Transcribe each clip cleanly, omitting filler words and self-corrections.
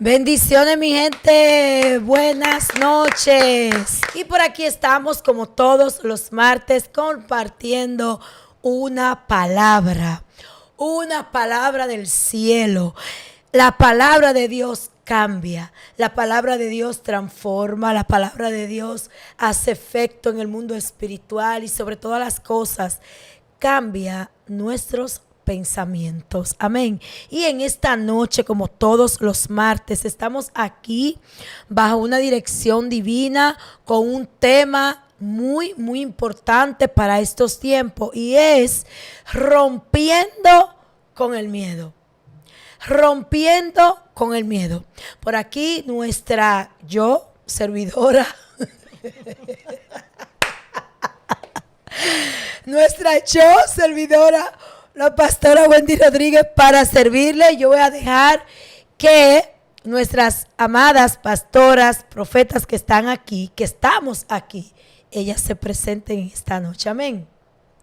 Bendiciones, mi gente, buenas noches. Y por aquí estamos como todos los martes compartiendo una palabra del cielo. La palabra de Dios cambia, la palabra de Dios transforma, la palabra de Dios hace efecto en el mundo espiritual y sobre todas las cosas cambia nuestros pensamientos. Amén. Y en esta noche, como todos los martes, estamos aquí bajo una dirección divina con un tema muy importante para estos tiempos y es rompiendo con el miedo. Rompiendo con el miedo. Por aquí nuestra servidora nuestra servidora, la pastora Wendy Rodríguez, para servirle. Yo voy a dejar que nuestras amadas pastoras, profetas que están aquí, que estamos aquí, ellas se presenten esta noche. Amén.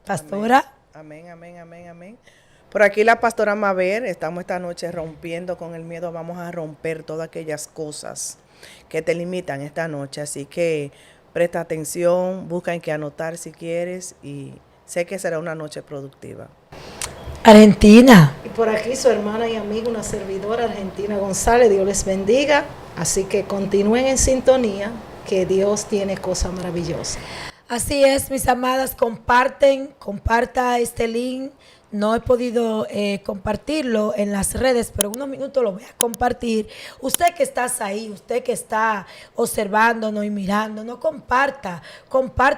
Pastora. Amén. Por aquí la pastora Maver, estamos esta noche rompiendo con el miedo. Vamos a romper todas aquellas cosas que te limitan esta noche. Así que presta atención, busca en qué anotar si quieres y sé que será una noche productiva. Argentina. Y por aquí su hermana y amiga, una servidora, Argentina González. Dios les bendiga. Así que continúen en sintonía, que Dios tiene cosas maravillosas. Así es, mis amadas, comparta este link. No he podido compartirlo en las redes, pero en unos minutos lo voy a compartir. Usted que estás ahí, usted que está observándonos y mirándonos, comparta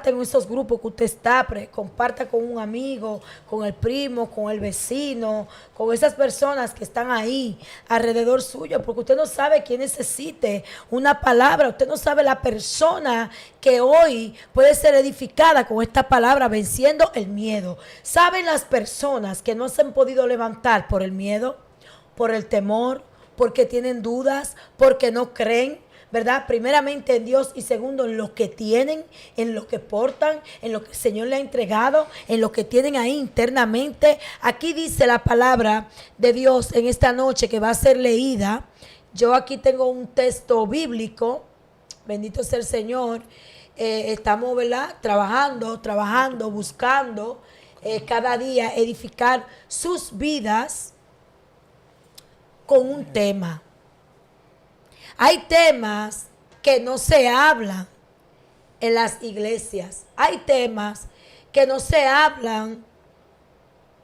en esos grupos que usted está, comparta con un amigo, con el primo, con el vecino, con esas personas que están ahí alrededor suyo, porque usted no sabe quién necesite una palabra, usted no sabe la persona que hoy puede ser edificada con esta palabra, venciendo el miedo. ¿Saben las personas que no se han podido levantar por el miedo, por el temor, porque tienen dudas, porque no creen, ¿verdad? Primeramente en Dios y segundo en lo que tienen, en lo que portan, en lo que el Señor le ha entregado, en lo que tienen ahí internamente? Aquí dice la palabra de Dios en esta noche que va a ser leída. Yo aquí tengo un texto bíblico, bendito sea el Señor. Estamos, ¿verdad?, trabajando, buscando cada día edificar sus vidas con un tema. Hay temas que no se hablan en las iglesias. Hay temas que no se hablan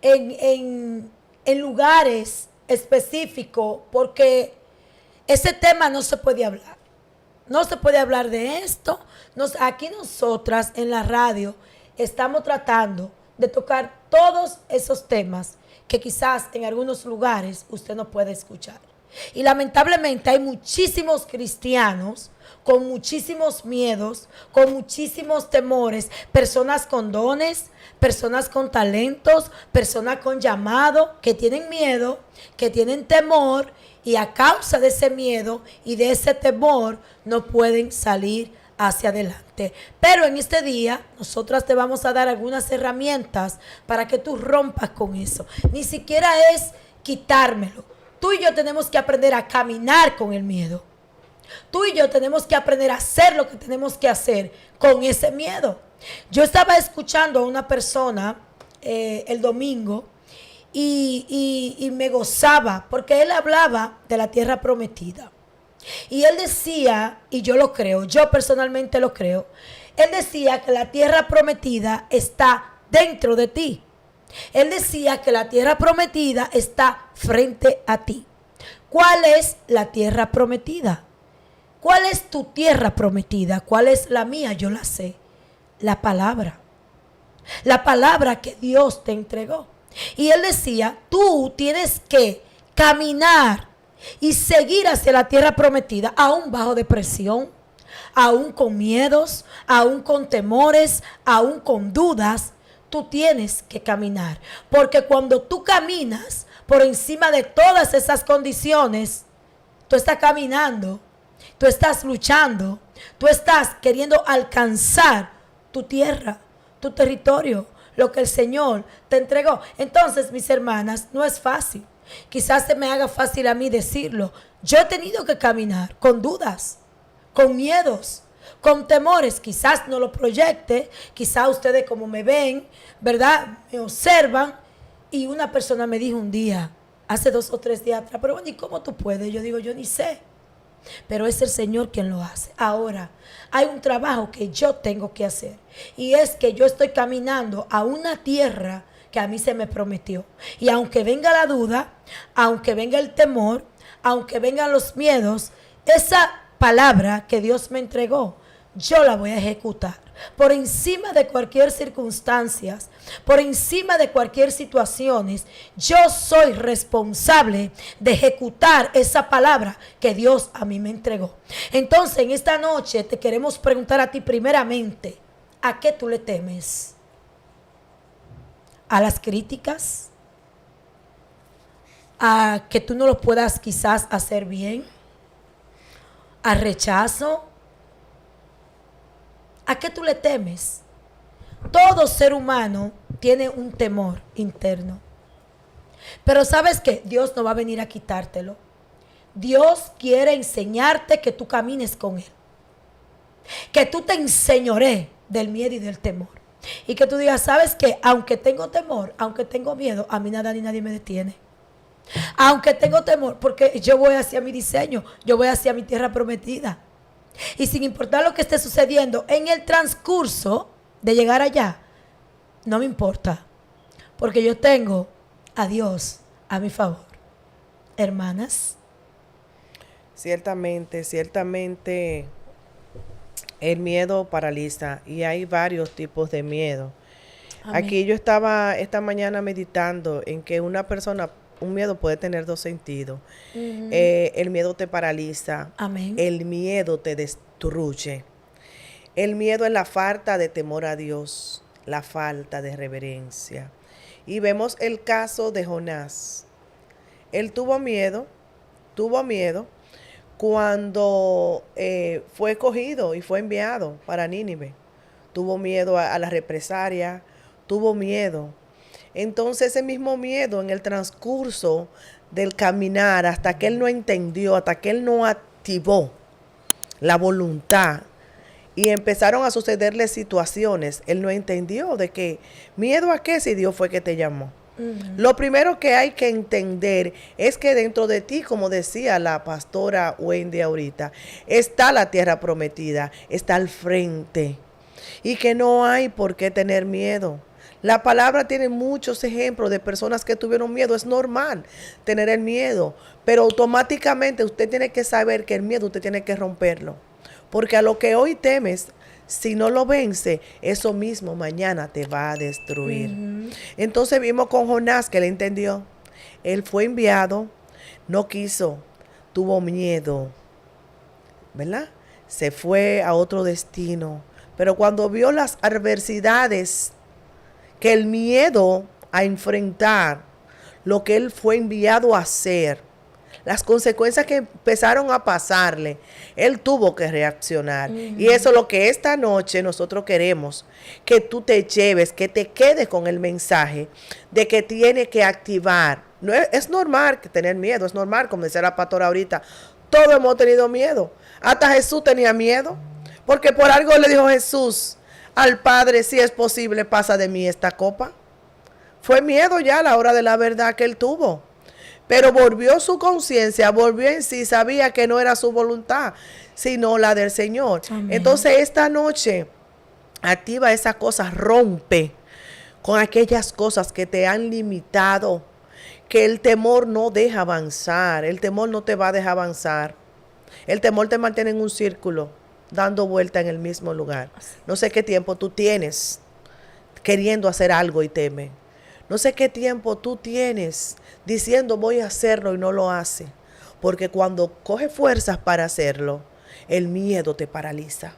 en lugares específicos porque ese tema no se puede hablar. No se puede hablar de esto. Aquí nosotras en la radio estamos tratando de tocar todos esos temas que quizás en algunos lugares usted no puede escuchar. Y lamentablemente hay muchísimos cristianos con muchísimos miedos, con muchísimos temores, personas con dones, personas con talentos, personas con llamado, que tienen miedo, que tienen temor, y a causa de ese miedo y de ese temor no pueden salir hacia adelante. Pero en este día nosotras te vamos a dar algunas herramientas para que tú rompas con eso. Ni siquiera es quitármelo. Tú y yo tenemos que aprender a caminar con el miedo. Tú y yo tenemos que aprender a hacer lo que tenemos que hacer con ese miedo. Yo estaba escuchando a una persona el domingo y me gozaba porque él hablaba de la tierra prometida. Y él decía, y yo lo creo, yo personalmente lo creo, él decía que la tierra prometida está dentro de ti. Él decía que la tierra prometida está frente a ti. ¿Cuál es la tierra prometida? ¿Cuál es tu tierra prometida? ¿Cuál es la mía? Yo la sé. La palabra. La palabra que Dios te entregó. Y él decía, tú tienes que caminar y seguir hacia la tierra prometida, aún bajo depresión, aún con miedos, aún con temores, aún con dudas. Tú tienes que caminar, porque cuando tú caminas por encima de todas esas condiciones, tú estás caminando, tú estás luchando, tú estás queriendo alcanzar tu tierra, tu territorio, lo que el Señor te entregó. Entonces, mis hermanas, no es fácil. Quizás se me haga fácil a mí decirlo. Yo he tenido que caminar con dudas, con miedos, con temores. Quizás no lo proyecte, quizás ustedes como me ven, ¿verdad? Me observan. Y una persona me dijo un día, hace 2 o 3 días atrás, pero bueno, ¿y cómo tú puedes? Yo digo, yo ni sé. Pero es el Señor quien lo hace. Ahora, hay un trabajo que yo tengo que hacer. Y es que yo estoy caminando a una tierra que a mí se me prometió. Y aunque venga la duda, aunque venga el temor, aunque vengan los miedos, esa palabra que Dios me entregó, yo la voy a ejecutar. Por encima de cualquier circunstancia, por encima de cualquier situación, yo soy responsable de ejecutar esa palabra que Dios a mí me entregó. Entonces, en esta noche te queremos preguntar a ti primeramente, ¿a qué tú le temes? ¿A las críticas? ¿A que tú no lo puedas quizás hacer bien? ¿Al rechazo? ¿A qué tú le temes? Todo ser humano tiene un temor interno. Pero ¿sabes qué? Dios no va a venir a quitártelo. Dios quiere enseñarte que tú camines con Él. Que tú te enseñoré del miedo y del temor. Y que tú digas, ¿sabes qué? Aunque tengo temor, aunque tengo miedo, a mí nada ni nadie me detiene. Aunque tengo temor, porque yo voy hacia mi diseño, yo voy hacia mi tierra prometida. Y sin importar lo que esté sucediendo en el transcurso de llegar allá, no me importa, porque yo tengo a Dios a mi favor. Hermanas. Ciertamente, el miedo paraliza y hay varios tipos de miedo. Amén. Aquí yo estaba esta mañana meditando en que una persona, un miedo puede tener 2 sentidos. El miedo te paraliza. Amén. El miedo te destruye. El miedo es la falta de temor a Dios, la falta de reverencia. Y vemos el caso de Jonás. Él tuvo miedo cuando fue escogido y fue enviado para Nínive. Tuvo miedo a la represalia, tuvo miedo. Entonces ese mismo miedo en el transcurso del caminar, hasta que él no entendió, hasta que él no activó la voluntad y empezaron a sucederle situaciones, él no entendió de que miedo a qué si Dios fue que te llamó. Lo primero que hay que entender es que dentro de ti, como decía la pastora Wendy ahorita, está la tierra prometida, está al frente y que no hay por qué tener miedo. La palabra tiene muchos ejemplos de personas que tuvieron miedo. Es normal tener el miedo, pero automáticamente usted tiene que saber que el miedo usted tiene que romperlo. Porque a lo que hoy temes, si no lo vence, eso mismo mañana te va a destruir. Entonces vimos con Jonás que él entendió. Él fue enviado, no quiso, tuvo miedo, ¿verdad? Se fue a otro destino. Pero cuando vio las adversidades, que el miedo a enfrentar lo que él fue enviado a hacer, las consecuencias que empezaron a pasarle, él tuvo que reaccionar. Y eso es lo que esta noche nosotros queremos, que tú te lleves, que te quedes con el mensaje de que tiene que activar. No es normal que tener miedo, es normal, como decía la pastora ahorita, todos hemos tenido miedo. Hasta Jesús tenía miedo, porque por algo le dijo Jesús al Padre, si es posible, pasa de mí esta copa. Fue miedo ya a la hora de la verdad que él tuvo. Pero volvió su conciencia, volvió en sí, sabía que no era su voluntad, sino la del Señor. Amén. Entonces esta noche, activa esas cosas, rompe con aquellas cosas que te han limitado, que el temor no deja avanzar, el temor no te va a dejar avanzar. El temor te mantiene en un círculo, dando vuelta en el mismo lugar. No sé qué tiempo tú tienes queriendo hacer algo y teme. No sé qué tiempo tú tienes diciendo voy a hacerlo y no lo hace. Porque cuando coge fuerzas para hacerlo, el miedo te paraliza.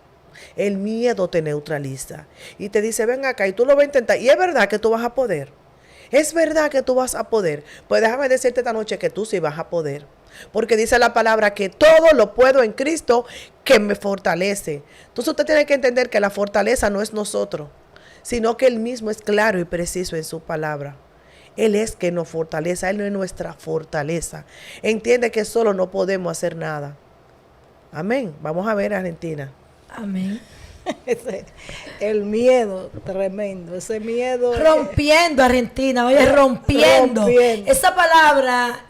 El miedo te neutraliza. Y te dice, ven acá y tú lo vas a intentar. Y es verdad que tú vas a poder. Es verdad que tú vas a poder. Pues déjame decirte esta noche que tú sí vas a poder. Porque dice la palabra que todo lo puedo en Cristo que me fortalece. Entonces usted tiene que entender que la fortaleza no es nosotros, sino que Él mismo es claro y preciso en su palabra. Él es que nos fortalece, Él no es nuestra fortaleza. Entiende que solo no podemos hacer nada. Amén. Vamos a ver Argentina. Amén. El miedo tremendo, ese miedo. Rompiendo Argentina, oye, rompiendo. Esa palabra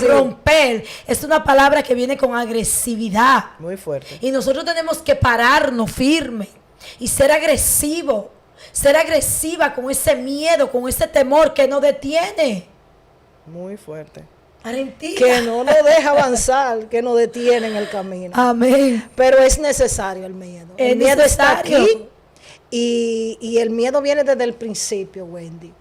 romper, es una palabra que viene con agresividad. Muy fuerte. Y nosotros tenemos que pararnos firme y ser agresivo, ser agresiva con ese miedo, con ese temor que nos detiene. Muy fuerte. Argentina. Que no nos deja avanzar, que nos detiene en el camino. Amén. Pero es necesario el miedo. El miedo está aquí y el miedo viene desde el principio, Wendy.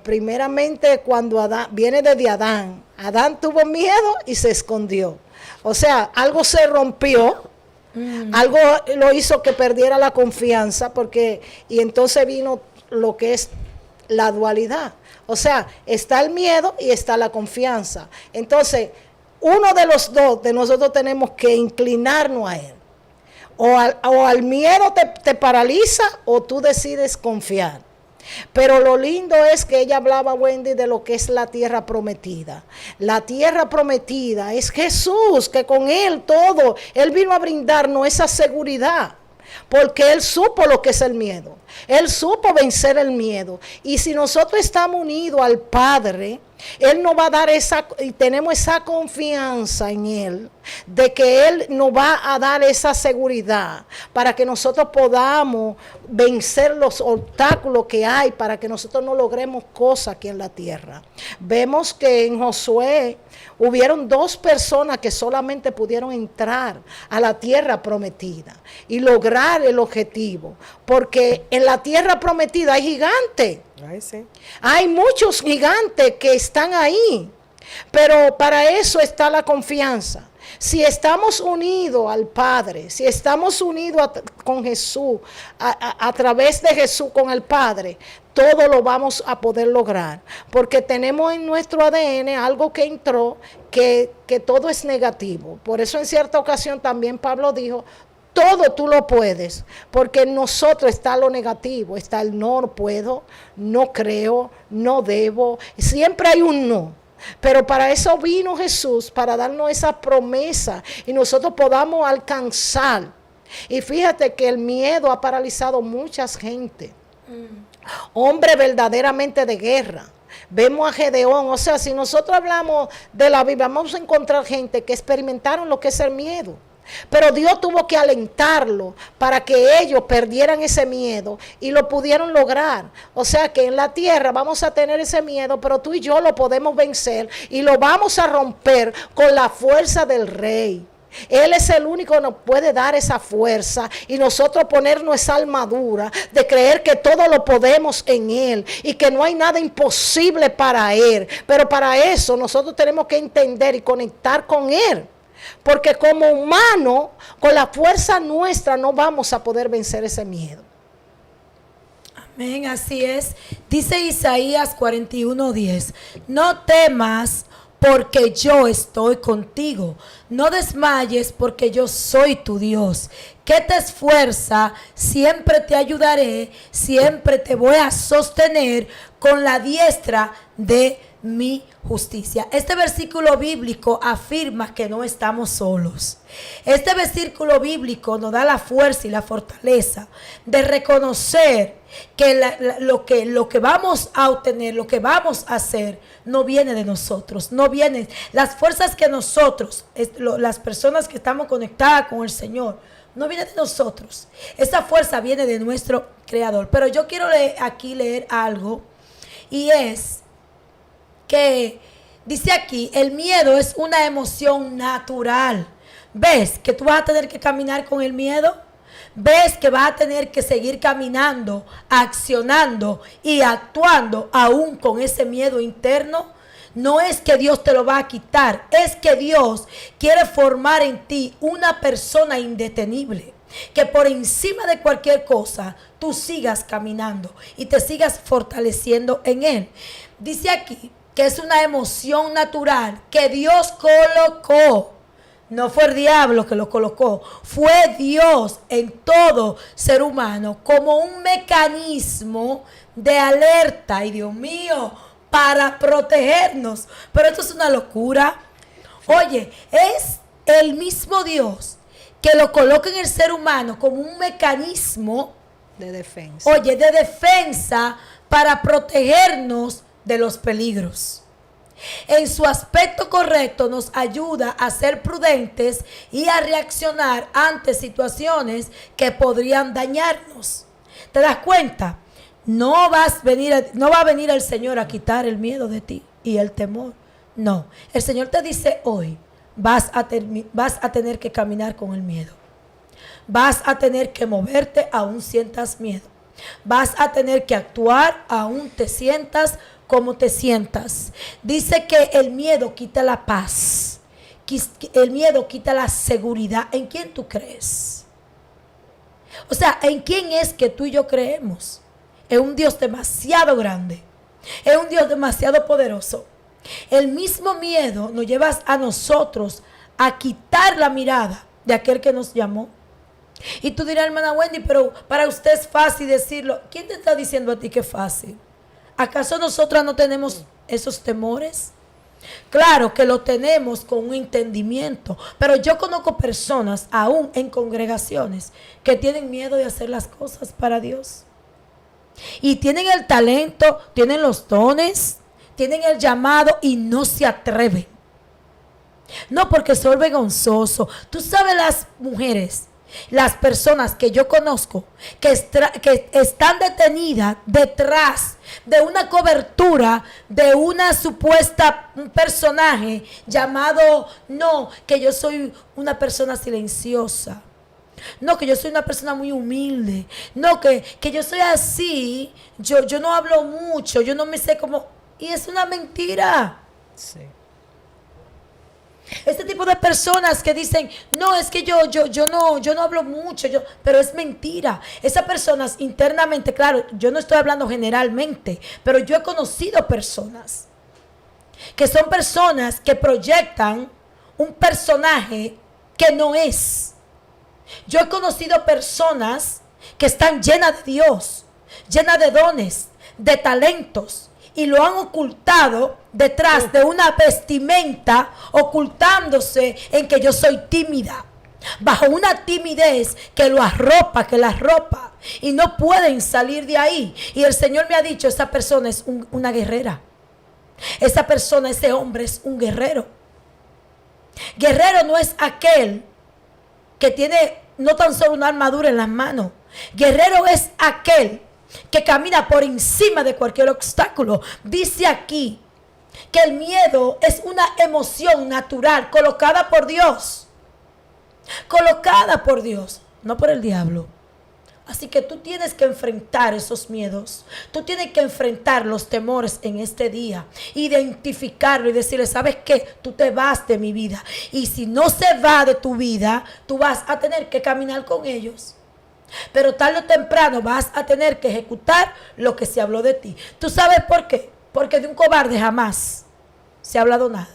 Primeramente cuando viene desde Adán. Adán tuvo miedo y se escondió. O sea, algo se rompió. Algo lo hizo que perdiera la confianza y entonces vino lo que es la dualidad. O sea, está el miedo y está la confianza. Entonces, uno de los dos de nosotros tenemos que inclinarnos a él. O al miedo te paraliza o tú decides confiar. Pero lo lindo es que ella hablaba, Wendy, de lo que es la tierra prometida. La tierra prometida es Jesús, que con Él todo, Él vino a brindarnos esa seguridad. Porque Él supo lo que es el miedo. Él supo vencer el miedo. Y si nosotros estamos unidos al Padre, Él nos va a dar y tenemos esa confianza en Él, de que Él nos va a dar esa seguridad para que nosotros podamos vencer los obstáculos que hay, para que nosotros no logremos cosas aquí en la tierra. Vemos que en Josué hubieron 2 personas que solamente pudieron entrar a la tierra prometida y lograr el objetivo, porque en la tierra prometida hay gigantes. Ay, sí. Hay muchos gigantes que están ahí, pero para eso está la confianza. Si estamos unidos al Padre, si estamos unidos con Jesús, a través de Jesús con el Padre, todo lo vamos a poder lograr, porque tenemos en nuestro ADN algo que entró, que todo es negativo. Por eso en cierta ocasión también Pablo dijo, todo tú lo puedes, porque en nosotros está lo negativo, está el no puedo, no creo, no debo, siempre hay un no. Pero para eso vino Jesús, para darnos esa promesa y nosotros podamos alcanzar. Y fíjate que el miedo ha paralizado mucha gente. Hombres verdaderamente de guerra. Vemos a Gedeón, o sea, si nosotros hablamos de la Biblia, vamos a encontrar gente que experimentaron lo que es el miedo. Pero Dios tuvo que alentarlo para que ellos perdieran ese miedo y lo pudieron lograr. O sea que en la tierra vamos a tener ese miedo, pero tú y yo lo podemos vencer y lo vamos a romper con la fuerza del Rey. Él es el único que nos puede dar esa fuerza y nosotros ponernos esa armadura de creer que todo lo podemos en Él y que no hay nada imposible para Él. Pero para eso nosotros tenemos que entender y conectar con Él. Porque como humano, con la fuerza nuestra no vamos a poder vencer ese miedo. Amén, así es. Dice Isaías 41:10, no temas porque yo estoy contigo. No desmayes porque yo soy tu Dios, que te esfuerza, siempre te ayudaré, siempre te voy a sostener con la diestra de mi justicia. Este versículo bíblico afirma que no estamos solos. Este versículo bíblico nos da la fuerza y la fortaleza de reconocer que lo que vamos a obtener, lo que vamos a hacer, no viene de nosotros, no viene. Las fuerzas que nosotros, las personas que estamos conectadas con el Señor, no viene de nosotros. Esa fuerza viene de nuestro Creador. Pero yo quiero leer algo, y es que dice aquí, el miedo es una emoción natural. ¿Ves que tú vas a tener que caminar con el miedo? ¿Ves que vas a tener que seguir caminando, accionando y actuando aún con ese miedo interno? No es que Dios te lo va a quitar, es que Dios quiere formar en ti una persona indetenible, que por encima de cualquier cosa tú sigas caminando y te sigas fortaleciendo en Él. Dice aquí que es una emoción natural que Dios colocó. No fue el diablo que lo colocó, fue Dios en todo ser humano como un mecanismo de alerta. Y Dios mío, para protegernos. Pero esto es una locura. Oye, es el mismo Dios que lo coloca en el ser humano como un mecanismo De defensa. oye, de defensa para protegernos de los peligros. En su aspecto correcto nos ayuda a ser prudentes y a reaccionar ante situaciones que podrían dañarnos. ¿Te das cuenta? No va a venir el Señor a quitar el miedo de ti y el temor. No, el Señor te dice hoy, vas a tener que caminar con el miedo. Vas a tener que moverte aún sientas miedo. Vas a tener que actuar aún te sientas como te sientas. Dice que el miedo quita la paz. El miedo quita la seguridad. ¿En quién tú crees? O sea, ¿en quién es que tú y yo creemos? Es un Dios demasiado grande. Es un Dios demasiado poderoso. El mismo miedo nos lleva a nosotros a quitar la mirada de aquel que nos llamó. Y tú dirás, hermana Wendy, pero para usted es fácil decirlo. ¿Quién te está diciendo a ti que es fácil? ¿Acaso nosotras no tenemos esos temores? Claro que lo tenemos con un entendimiento, pero yo conozco personas, aún en congregaciones, que tienen miedo de hacer las cosas para Dios. Y tienen el talento, tienen los dones, tienen el llamado y no se atreven. No porque son vergonzosos. Tú sabes las mujeres, las personas que yo conozco que están detenidas detrás de una cobertura de una supuesta un personaje llamado, no, que yo soy una persona silenciosa. No, que yo soy una persona muy humilde. No, que yo soy así. Yo no hablo mucho. Yo no me sé cómo. Y es una mentira. Sí. Este tipo de personas que dicen, no, es que yo no hablo mucho, pero es mentira. Esas personas internamente, claro, yo no estoy hablando generalmente, pero yo he conocido personas que son personas que proyectan un personaje que no es. Yo he conocido personas que están llenas de Dios, llenas de dones, de talentos, y lo han ocultado detrás de una vestimenta, ocultándose en que yo soy tímida, bajo una timidez que lo arropa, que la arropa, y no pueden salir de ahí. Y el Señor me ha dicho, esa persona es una guerrera. Esa persona, ese hombre es un guerrero. Guerrero no es aquel que tiene no tan solo una armadura en las manos. Guerrero es aquel que camina por encima de cualquier obstáculo. Dice aquí que el miedo es una emoción natural colocada por Dios. Colocada por Dios, no por el diablo. Así que tú tienes que enfrentar esos miedos. Tú tienes que enfrentar los temores en este día. Identificarlo y decirle, ¿sabes qué? Tú te vas de mi vida. Y si no se va de tu vida, tú vas a tener que caminar con ellos. Pero tarde o temprano vas a tener que ejecutar lo que se habló de ti. ¿Tú sabes por qué? Porque de un cobarde jamás se ha hablado nada.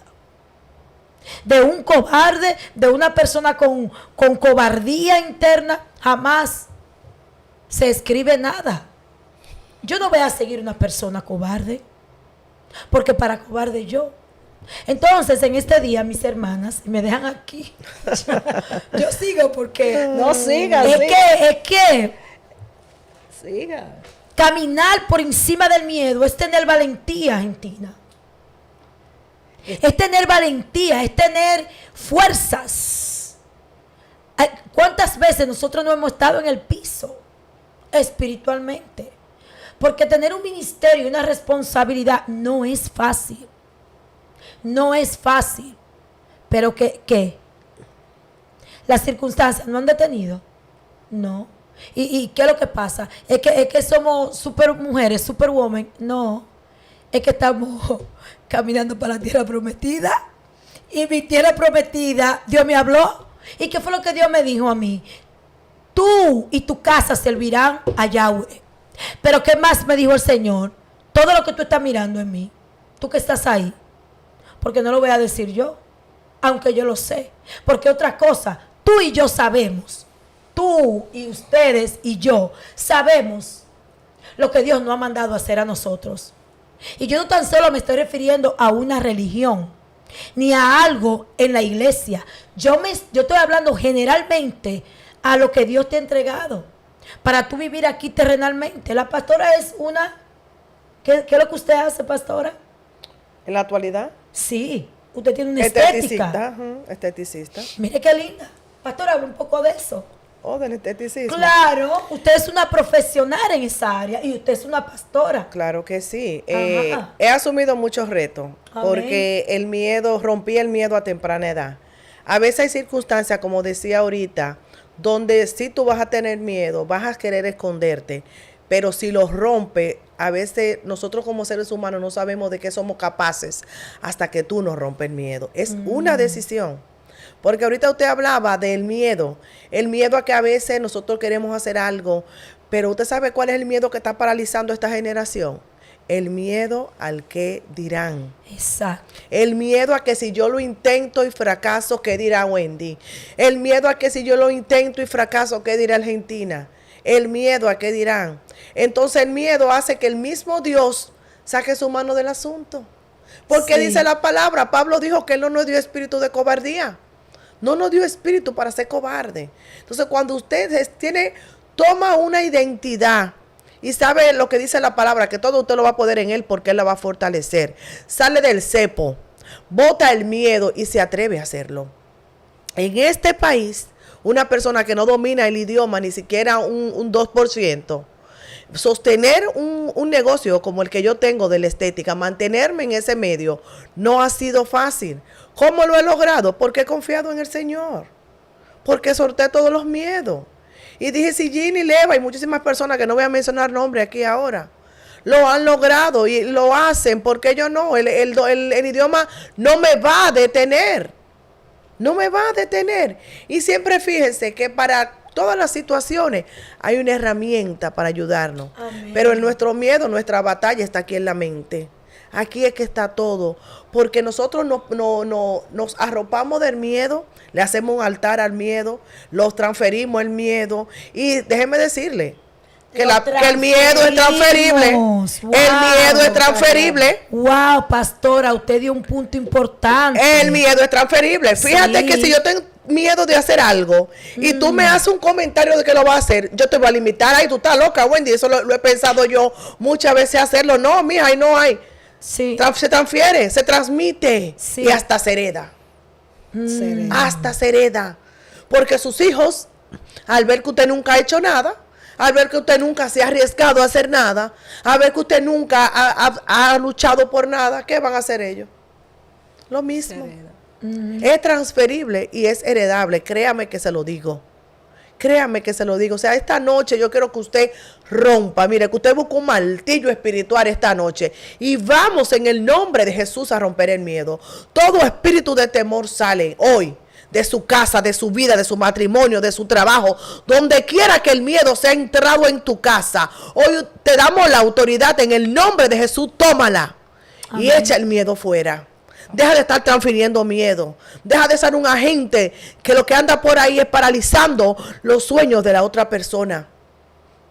De un cobarde, de una persona con cobardía interna, jamás se escribe nada. Yo no voy a seguir una persona cobarde, porque para cobarde yo. Entonces, en este día, mis hermanas, me dejan aquí. Yo sigo porque No, siga, es que siga. caminar por encima del miedo es tener valentía, Argentina. Es tener valentía, es tener fuerzas. ¿Cuántas veces nosotros no hemos estado en el piso espiritualmente? Porque tener un ministerio y una responsabilidad no es fácil. No es fácil. Pero ¿qué? Las circunstancias no han detenido. No. ¿Y qué es lo que pasa? Es que somos super mujeres, superwoman. No. Es que estamos caminando para la tierra prometida. Y mi tierra prometida, Dios me habló. ¿Y qué fue lo que Dios me dijo a mí? Tú y tu casa servirán a Yahweh. Pero ¿qué más me dijo el Señor? Todo lo que tú estás mirando en mí, tú que estás ahí, porque no lo voy a decir yo, aunque yo lo sé. Porque otra cosa, tú y yo sabemos, tú y ustedes y yo sabemos lo que Dios nos ha mandado a hacer a nosotros. Y yo no tan solo me estoy refiriendo a una religión, ni a algo en la iglesia. Yo estoy hablando generalmente a lo que Dios te ha entregado para tú vivir aquí terrenalmente. La pastora es una... ¿Qué es lo que usted hace, pastora? En la actualidad. Sí, usted tiene una estética. Esteticista. Esteticista. Mire qué linda. Pastora, habla un poco de eso. Oh, del esteticismo. Claro, usted es una profesional en esa área y usted es una pastora. Claro que sí. Ajá. He asumido muchos retos Amén. porque el miedo, rompí el miedo a temprana edad. A veces hay circunstancias, como decía ahorita, donde sí tú vas a tener miedo, vas a querer esconderte, pero si lo rompe, a veces nosotros como seres humanos no sabemos de qué somos capaces hasta que tú nos rompes el miedo. Es una decisión. Porque ahorita usted hablaba del miedo, el miedo a que a veces nosotros queremos hacer algo, pero usted sabe cuál es el miedo que está paralizando a esta generación. El miedo al que dirán. Exacto. El miedo a que si yo lo intento y fracaso, ¿qué dirá Wendy? El miedo a que si yo lo intento y fracaso, ¿qué dirá Argentina? El miedo a qué dirán. Entonces el miedo hace que el mismo Dios saque su mano del asunto. Porque Sí. dice la palabra, Pablo dijo que él no nos dio espíritu de cobardía. No nos dio espíritu para ser cobarde. Entonces cuando usted toma una identidad y sabe lo que dice la palabra, que todo usted lo va a poder en él porque él la va a fortalecer. Sale del cepo, bota el miedo y se atreve a hacerlo. En este país, una persona que no domina el idioma ni siquiera un 2%, sostener un negocio como el que yo tengo de la estética, mantenerme en ese medio, no ha sido fácil. ¿Cómo lo he logrado? Porque he confiado en el Señor. Porque sorteé todos los miedos. Y dije, si Ginny Leva y muchísimas personas que no voy a mencionar nombre aquí ahora, lo han logrado y lo hacen, porque yo no. El idioma no me va a detener. No me va a detener. Y siempre fíjense que para todas las situaciones hay una herramienta para ayudarnos. Amén. Pero en nuestro miedo, nuestra batalla está aquí en la mente. Aquí es que está todo. Porque nosotros nos arropamos del miedo, le hacemos un altar al miedo, los transferimos el miedo. Y déjeme decirle que el miedo es transferible. Wow, El miedo es transferible. Wow, pastora, usted dio un punto importante. El miedo es transferible. Fíjate Sí. que si yo tengo miedo de hacer algo y tú me haces un comentario de que lo vas a hacer, yo te voy a limitar. Ay, tú estás loca, Wendy. Eso lo he pensado yo muchas veces hacerlo. No, mija, ahí no hay. Sí. Se transfiere, se transmite Sí. y hasta se hereda. Hasta se hereda. Porque sus hijos, al ver que usted nunca ha hecho nada, al ver que usted nunca se ha arriesgado a hacer nada, al ver que usted nunca ha luchado por nada, ¿qué van a hacer ellos? Lo mismo. Es transferible y es heredable. Créame que se lo digo. Créame que se lo digo. O sea, esta noche yo quiero que usted rompa. Mire, que usted busque un martillo espiritual esta noche. Y vamos en el nombre de Jesús a romper el miedo. Todo espíritu de temor sale hoy de su casa, de su vida, de su matrimonio, de su trabajo. Donde quiera que el miedo sea entrado en tu casa. Hoy te damos la autoridad en el nombre de Jesús. Tómala. Amén. Y echa el miedo fuera. Deja de estar transfiriendo miedo. Deja de ser un agente que lo que anda por ahí es paralizando los sueños de la otra persona.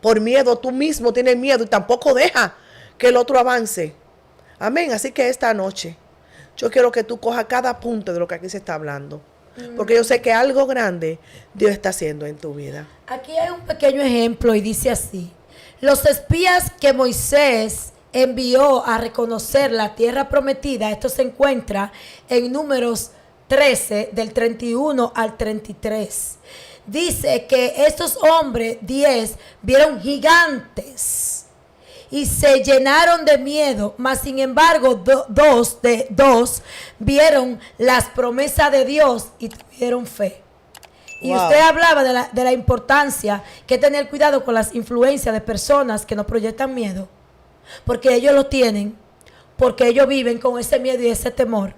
Por miedo, tú mismo tienes miedo y tampoco deja que el otro avance. Amén. Así que esta noche yo quiero que tú cojas cada punto de lo que aquí se está hablando. Porque yo sé que algo grande Dios está haciendo en tu vida. Aquí hay un pequeño ejemplo y dice así: los espías que Moisés envió a reconocer la tierra prometida, esto se encuentra en Números 13, del 31 al 33. Dice que estos hombres 10 vieron gigantes y se llenaron de miedo, mas sin embargo dos vieron las promesas de Dios y tuvieron fe. Y Wow. usted hablaba de la importancia que tener cuidado con las influencias de personas que nos proyectan miedo, porque ellos lo tienen, porque ellos viven con ese miedo y ese temor.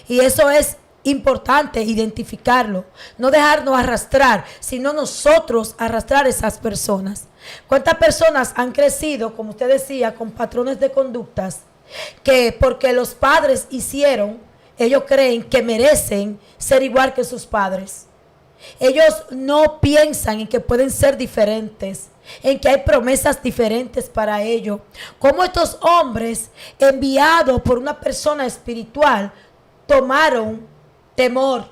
Y eso es importante, identificarlo, no dejarnos arrastrar, sino nosotros arrastrar esas personas. ¿Cuántas personas han crecido, como usted decía, con patrones de conductas que porque los padres hicieron, ellos creen que merecen ser igual que sus padres? Ellos no piensan en que pueden ser diferentes, en que hay promesas diferentes para ellos. Como estos hombres enviados por una persona espiritual tomaron temor,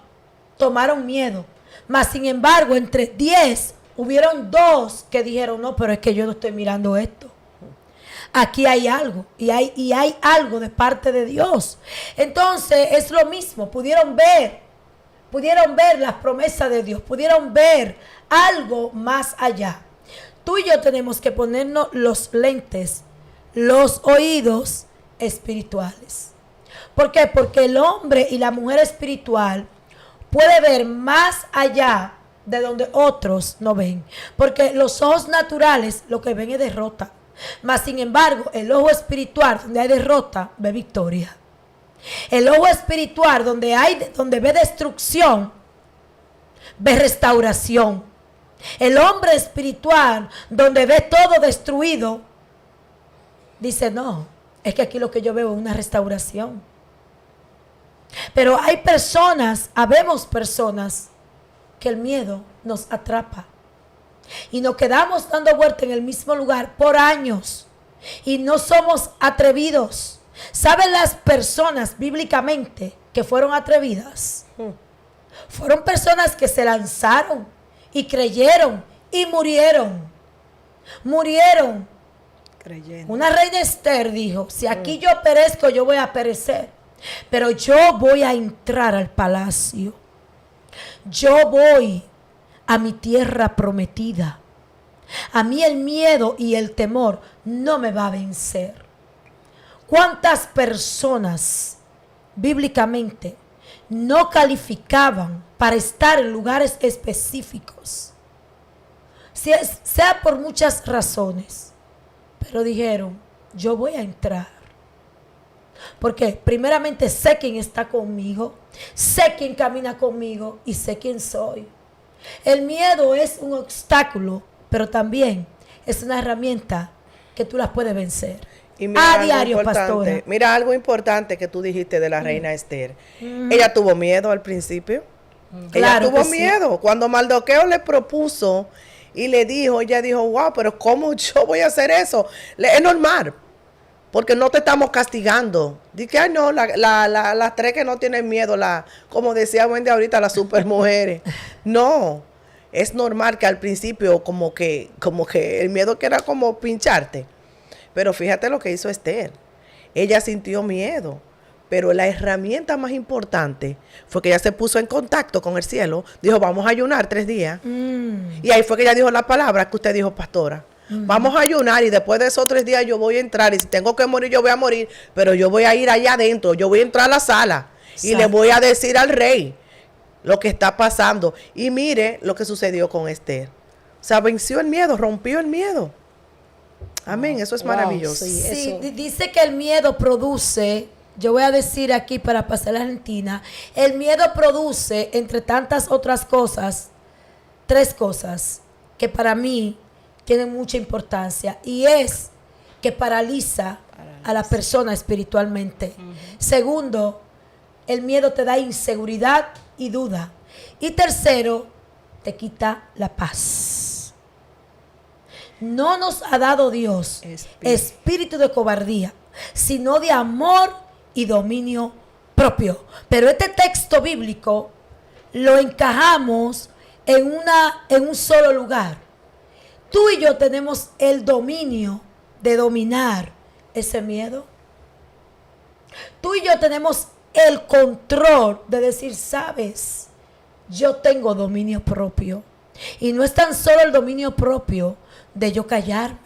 tomaron miedo. Mas sin embargo, entre 10 hubieron 2 que dijeron, no, pero es que yo no estoy mirando esto. Aquí hay algo, y hay algo de parte de Dios. Entonces es lo mismo, pudieron ver las promesas de Dios, pudieron ver algo más allá. Tú y yo tenemos que ponernos los lentes, los oídos espirituales. ¿Por qué? Porque el hombre y la mujer espiritual puede ver más allá de donde otros no ven. Porque los ojos naturales lo que ven es derrota. Mas sin embargo, el ojo espiritual donde hay derrota ve victoria. El ojo espiritual donde ve destrucción ve restauración. El hombre espiritual donde ve todo destruido dice, no, es que aquí lo que yo veo es una restauración. Pero hay personas, habemos personas que el miedo nos atrapa y nos quedamos dando vuelta en el mismo lugar por años y no somos atrevidos. ¿Saben las personas bíblicamente que fueron atrevidas? Fueron personas que se lanzaron y creyeron y murieron. Murieron. Creyendo. Una reina Esther dijo, si aquí yo perezco, yo voy a perecer, pero yo voy a entrar al palacio. Yo voy a mi tierra prometida. A mí el miedo y el temor no me va a vencer. ¿Cuántas personas bíblicamente no calificaban para estar en lugares específicos? Sea por muchas razones, pero dijeron, yo voy a entrar. Porque primeramente sé quién está conmigo, sé quién camina conmigo y sé quién soy. El miedo es un obstáculo, pero también es una herramienta que tú las puedes vencer. Y mira A diario, pastora. Mira algo importante que tú dijiste de la reina Esther. Ella tuvo miedo al principio. Claro Ella tuvo que sí. miedo. Cuando Mardoqueo le propuso y le dijo, ella dijo, wow, pero ¿cómo yo voy a hacer eso? Es normal, porque no te estamos castigando. Dice, ay no, las 3 que no tienen miedo, como decía Wendy ahorita, las super mujeres. No, es normal que al principio como que el miedo que era como pincharte. Pero fíjate lo que hizo Esther. Ella sintió miedo, pero la herramienta más importante fue que ella se puso en contacto con el cielo. Dijo, vamos a ayunar 3 días. Y ahí fue que ella dijo la palabra que usted dijo, pastora. Vamos a ayunar y después de esos 3 días yo voy a entrar. Y si tengo que morir, yo voy a morir. Pero yo voy a ir allá adentro. Yo voy a entrar a la sala. Y le voy a decir al rey lo que está pasando. Y mire lo que sucedió con Esther. O sea, venció el miedo, rompió el miedo. Amén, eso es maravilloso. Sí, dice que el miedo produce, yo voy a decir aquí para pasar a la Argentina, el miedo produce, entre tantas otras cosas, 3 cosas que para mí tienen mucha importancia, y es que paraliza a la persona espiritualmente. Segundo, el miedo te da inseguridad y duda. Y tercero, te quita la paz. No nos ha dado Dios espíritu de cobardía, sino de amor y dominio propio. Pero este texto bíblico lo encajamos en un solo lugar. Tú y yo tenemos el dominio de dominar ese miedo. Tú y yo tenemos el control de decir, sabes, yo tengo dominio propio. Y no es tan solo el dominio propio de yo callarme,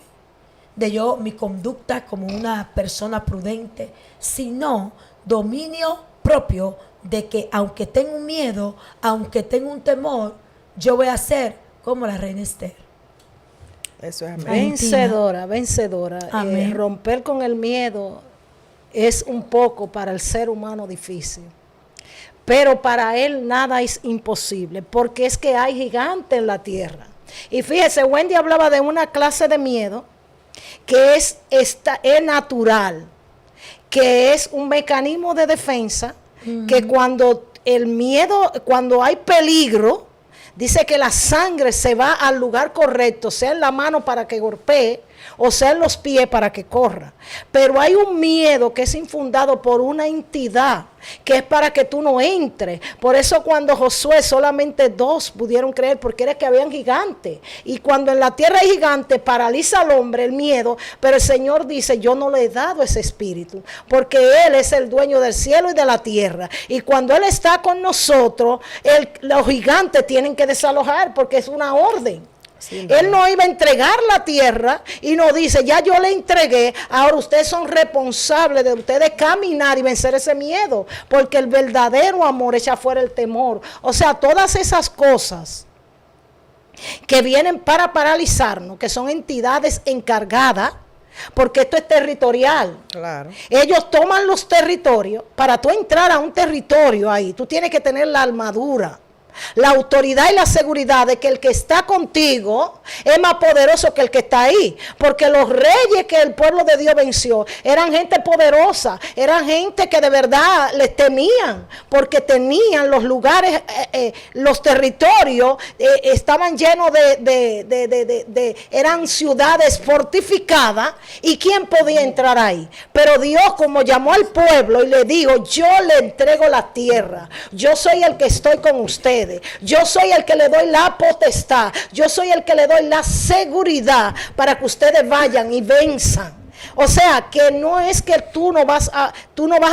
de yo mi conducta como una persona prudente, sino dominio propio de que aunque tengo un miedo, aunque tengo un temor, yo voy a ser como la reina Esther. Eso es amén. Vencedora, vencedora. Amén. Romper con el miedo es un poco para el ser humano difícil. Pero para él nada es imposible, porque es que hay gigantes en la tierra. Y fíjese, Wendy hablaba de una clase de miedo que es natural, que es un mecanismo de defensa, que cuando el miedo, cuando hay peligro dice que la sangre se va al lugar correcto, sea en la mano para que golpee, o sea en los pies para que corra. Pero hay un miedo que es infundado por una entidad, que es para que tú no entres. Por eso cuando Josué solamente 2 pudieron creer, porque era que habían gigantes. Y cuando en la tierra hay gigantes, paraliza al hombre el miedo. Pero el Señor dice, yo no le he dado ese espíritu, porque Él es el dueño del cielo y de la tierra. Y cuando Él está con nosotros, los gigantes tienen que desalojar, porque es una orden. Sí, no. Él no iba a entregar la tierra y nos dice, ya yo le entregué, ahora ustedes son responsables de ustedes caminar y vencer ese miedo, porque el verdadero amor echa fuera el temor. O sea, todas esas cosas que vienen para paralizarnos, que son entidades encargadas, porque esto es territorial. Claro. Ellos toman los territorios. Para tú entrar a un territorio ahí, tú tienes que tener la armadura, la autoridad y la seguridad de que el que está contigo es más poderoso que el que está ahí, porque los reyes que el pueblo de Dios venció eran gente poderosa, eran gente que de verdad les temían, porque tenían los lugares, los territorios estaban llenos eran ciudades fortificadas, y ¿quién podía entrar ahí? Pero Dios, como llamó al pueblo y le dijo, yo le entrego la tierra, yo soy el que estoy con ustedes, yo soy el que le doy la potestad, yo soy el que le doy la seguridad para que ustedes vayan y venzan. O sea, que no es que tú no vas a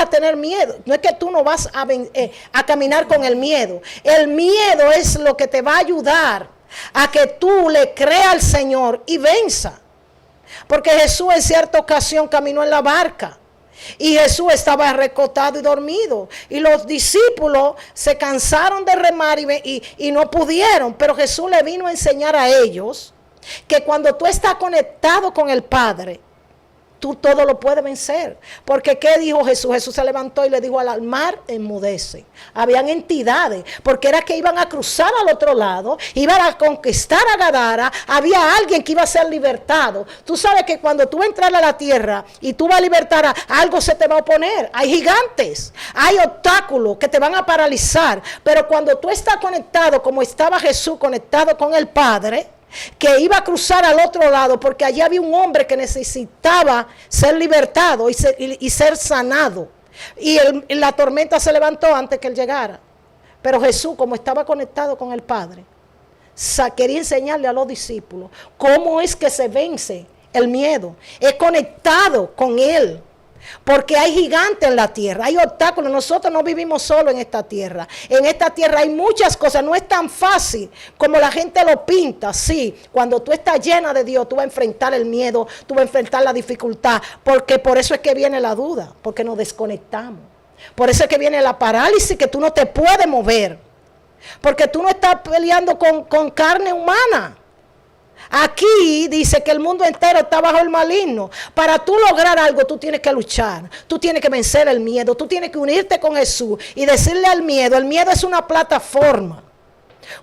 tener miedo, no es que tú no vas a caminar con el miedo. El miedo es lo que te va a ayudar a que tú le creas al Señor y venza. Porque Jesús en cierta ocasión caminó en la barca y Jesús estaba recostado y dormido, y los discípulos se cansaron de remar y no pudieron, pero Jesús le vino a enseñar a ellos que cuando tú estás conectado con el Padre, tú todo lo puedes vencer. Porque ¿qué dijo Jesús? Jesús se levantó y le dijo al mar, enmudece. Habían entidades, porque era que iban a cruzar al otro lado, iban a conquistar a Gadara, había alguien que iba a ser libertado. Tú sabes que cuando tú entras a la tierra y tú vas a libertar a algo, se te va a oponer. Hay gigantes, hay obstáculos que te van a paralizar, pero cuando tú estás conectado, como estaba Jesús conectado con el Padre, que iba a cruzar al otro lado, porque allí había un hombre que necesitaba ser libertado y ser sanado, y la tormenta se levantó antes que él llegara. Pero Jesús, como estaba conectado con el Padre, quería enseñarle a los discípulos cómo es que se vence el miedo. Es conectado con Él, porque hay gigantes en la tierra, hay obstáculos. Nosotros no vivimos solo en esta tierra. En esta tierra hay muchas cosas. No es tan fácil como la gente lo pinta. Sí, cuando tú estás llena de Dios, tú vas a enfrentar el miedo, tú vas a enfrentar la dificultad, porque por eso es que viene la duda, porque nos desconectamos. Por eso es que viene la parálisis, que tú no te puedes mover, porque tú no estás peleando con carne humana. Aquí dice que el mundo entero está bajo el maligno. Para tú lograr algo, tú tienes que luchar, tú tienes que vencer el miedo, tú tienes que unirte con Jesús y decirle al miedo. El miedo es una plataforma.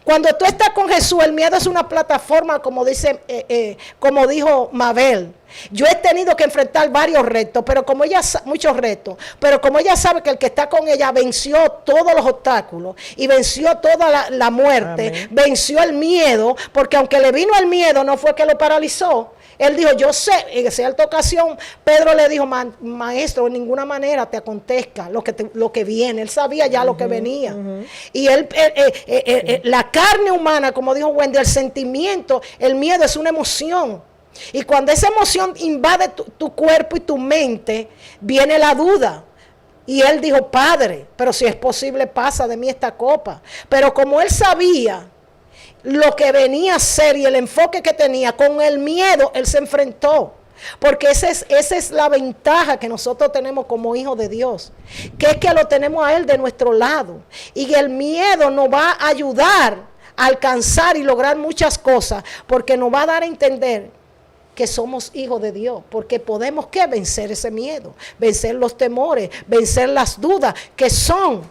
Cuando tú estás con Jesús, el miedo es una plataforma, como dijo Mabel. Yo he tenido que enfrentar varios retos, muchos retos, pero como ella sabe que el que está con ella venció todos los obstáculos y venció toda la muerte, amén, venció el miedo, porque aunque le vino el miedo, no fue que lo paralizó. Él dijo, yo sé. En cierta ocasión Pedro le dijo, maestro, en ninguna manera te acontezca lo que viene. Él sabía ya lo que venía. Y la carne humana, como dijo Wendy, el sentimiento, el miedo es una emoción. Y cuando esa emoción invade tu cuerpo y tu mente, viene la duda. Y él dijo, Padre, pero si es posible, pasa de mí esta copa. Pero como él sabía lo que venía a ser y el enfoque que tenía, con el miedo él se enfrentó. Porque esa es la ventaja que nosotros tenemos como hijos de Dios, que es que lo tenemos a Él de nuestro lado. Y el miedo nos va a ayudar a alcanzar y lograr muchas cosas, porque nos va a dar a entender que somos hijos de Dios, porque podemos ¿qué? Vencer ese miedo, vencer los temores, vencer las dudas, que son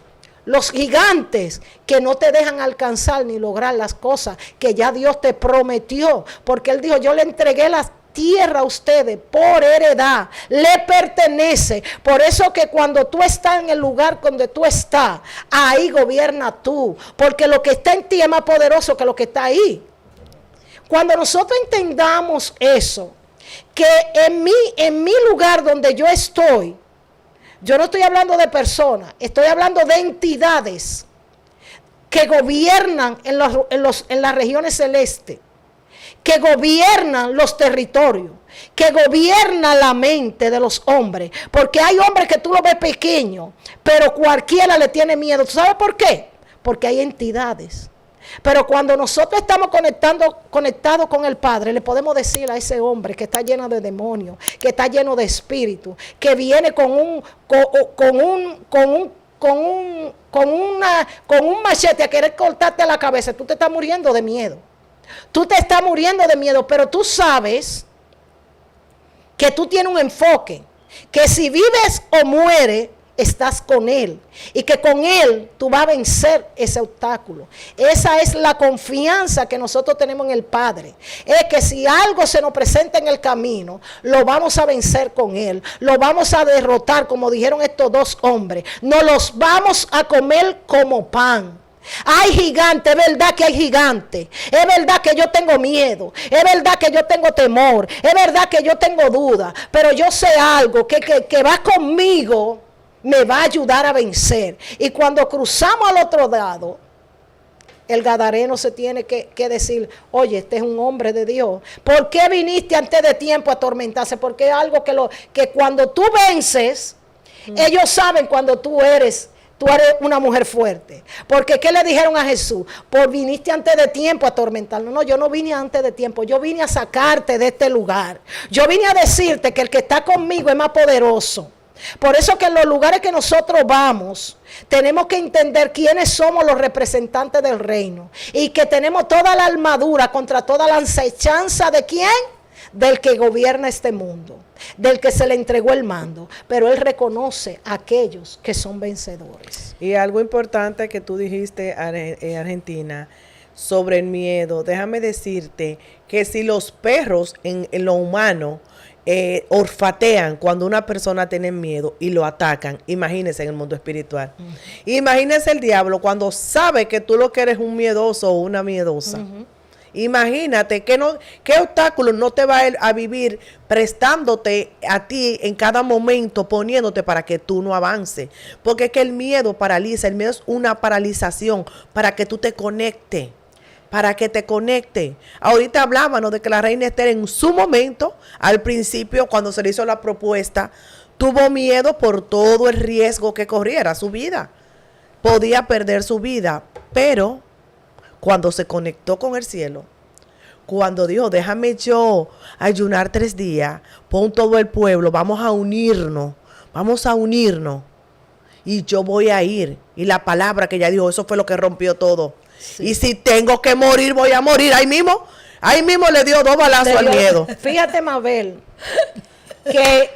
los gigantes que no te dejan alcanzar ni lograr las cosas que ya Dios te prometió, porque Él dijo, yo le entregué tierra a ustedes por heredad, le pertenece. Por eso que cuando tú estás en el lugar donde tú estás, ahí gobierna tú, porque lo que está en ti es más poderoso que lo que está ahí. Cuando nosotros entendamos eso, que en mi lugar donde yo estoy, yo no estoy hablando de personas, estoy hablando de entidades que gobiernan en las regiones celestes, que gobiernan los territorios, que gobiernan la mente de los hombres. Porque hay hombres que tú lo ves pequeño, pero cualquiera le tiene miedo. ¿Tú sabes por qué? Porque hay entidades. Pero cuando nosotros estamos conectados con el Padre, le podemos decir a ese hombre que está lleno de demonios, que está lleno de espíritu, que viene con un machete a querer cortarte la cabeza, tú te estás muriendo de miedo. Tú te estás muriendo de miedo, pero tú sabes que tú tienes un enfoque, que si vives o mueres, estás con Él, y que con Él tú vas a vencer ese obstáculo. Esa es la confianza que nosotros tenemos en el Padre. Es que si algo se nos presenta en el camino, lo vamos a vencer con Él, lo vamos a derrotar, como dijeron estos dos hombres, nos los vamos a comer como pan. Hay gigantes, es verdad que hay gigantes, es verdad que yo tengo miedo, es verdad que yo tengo temor, es verdad que yo tengo duda, pero yo sé algo que va conmigo, me va a ayudar a vencer. Y cuando cruzamos al otro lado, el gadareno se tiene que decir, oye, este es un hombre de Dios. ¿Por qué viniste antes de tiempo a atormentarse? Porque es algo que cuando tú vences, ellos saben cuando tú eres una mujer fuerte. Porque ¿qué le dijeron a Jesús? Por viniste antes de tiempo a atormentarlo. No, yo no vine antes de tiempo. Yo vine a sacarte de este lugar. Yo vine a decirte que el que está conmigo es más poderoso. Por eso que en los lugares que nosotros vamos, tenemos que entender quiénes somos los representantes del reino. Y que tenemos toda la armadura contra toda la acechanza de ¿quién? Del que gobierna este mundo, del que se le entregó el mando, pero Él reconoce a aquellos que son vencedores. Y algo importante que tú dijiste, Argentina, sobre el miedo, déjame decirte que si los perros en lo humano olfatean cuando una persona tiene miedo y lo atacan, imagínense en el mundo espiritual. Imagínense el diablo cuando sabe que tú lo que eres un miedoso o una miedosa. Imagínate qué obstáculos no te va a vivir prestándote a ti en cada momento, poniéndote para que tú no avances. Porque es que el miedo paraliza, el miedo es una paralización para que tú te conectes. Para que te conecte. Ahorita hablábamos de que la reina Esther en su momento, al principio, cuando se le hizo la propuesta, tuvo miedo por todo el riesgo que corriera su vida. Podía perder su vida, pero cuando se conectó con el cielo, cuando dijo, déjame yo ayunar 3 días, pon todo el pueblo, vamos a unirnos, y yo voy a ir. Y la palabra que ella dijo, eso fue lo que rompió todo. Sí. Y si tengo que morir, voy a morir. Ahí mismo le dio 2 balazos al miedo. Fíjate, Mabel,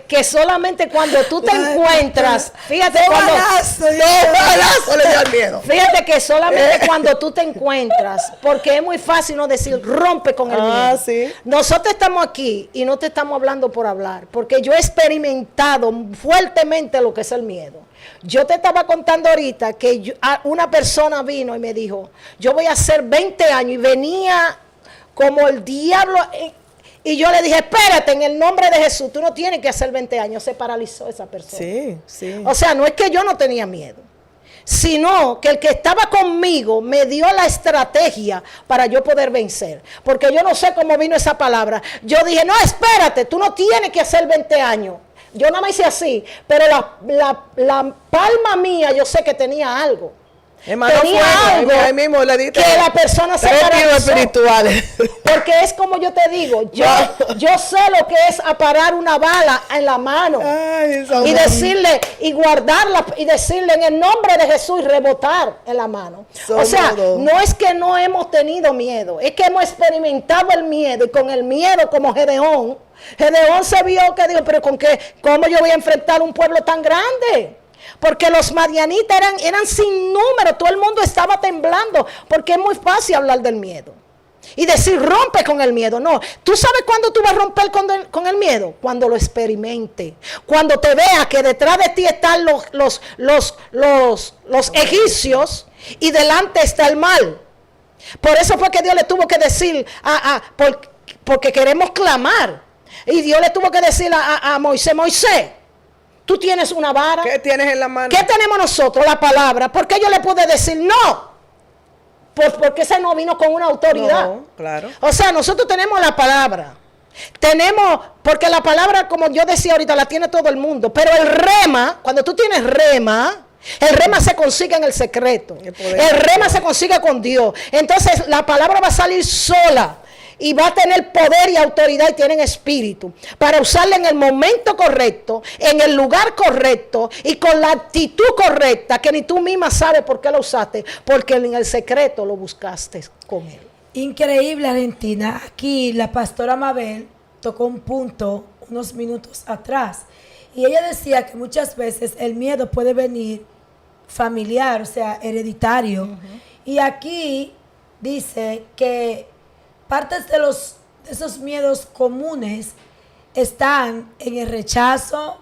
que solamente cuando tú te encuentras, fíjate cuando 2 balazos le dio al miedo. Fíjate que solamente cuando tú te encuentras, porque es muy fácil no decir rompe con el miedo. Sí. Nosotros estamos aquí y no te estamos hablando por hablar, porque yo he experimentado fuertemente lo que es el miedo. Yo te estaba contando ahorita que una persona vino y me dijo, yo voy a hacer 20 años, y venía como el diablo. Y yo le dije, espérate, en el nombre de Jesús, tú no tienes que hacer 20 años. Se paralizó esa persona. Sí. O sea, no es que yo no tenía miedo, sino que el que estaba conmigo me dio la estrategia para yo poder vencer. Porque yo no sé cómo vino esa palabra. Yo dije, no, espérate, tú no tienes que hacer 20 años. Yo nada más hice así, pero la palma mía yo sé que tenía algo. Hermano, tenía algo ahí mismo le diste que la persona se paralizó. Espirituales. Porque es como yo te digo, yo sé lo que es aparar una bala en la mano. Ay, y decirle, y guardarla, y decirle en el nombre de Jesús y rebotar en la mano. O sea, no es que no hemos tenido miedo, es que hemos experimentado el miedo, y con el miedo como Gedeón se vio que dijo, pero ¿cómo yo voy a enfrentar un pueblo tan grande? Porque los madianitas eran sin número, todo el mundo estaba temblando, porque es muy fácil hablar del miedo. y decir rompe con el miedo. No, tú sabes cuándo tú vas a romper con el miedo, cuando lo experimente, cuando te veas que detrás de ti están los egipcios y delante está el mal. Por eso fue que Dios le tuvo que decir porque queremos clamar, y Dios le tuvo que decir a Moisés, tú tienes una vara. ¿Qué tienes en la mano? ¿Qué tenemos nosotros? La palabra. ¿Por qué yo le pude decir no? Pues porque ese no vino con una autoridad. No, claro. O sea, nosotros tenemos la palabra. Porque la palabra, como yo decía ahorita, la tiene todo el mundo. Pero el rema, cuando tú tienes rema, el rema se consigue en el secreto. El rema se consigue con Dios. Entonces la palabra va a salir sola. Y va a tener poder y autoridad y tienen espíritu para usarla en el momento correcto, en el lugar correcto y con la actitud correcta, que ni tú misma sabes por qué la usaste, porque en el secreto lo buscaste con él. Increíble, Argentina. Aquí la pastora Mabel tocó un punto unos minutos atrás y ella decía que muchas veces el miedo puede venir familiar, o sea, hereditario. Y aquí dice que partes de esos miedos comunes están en el rechazo,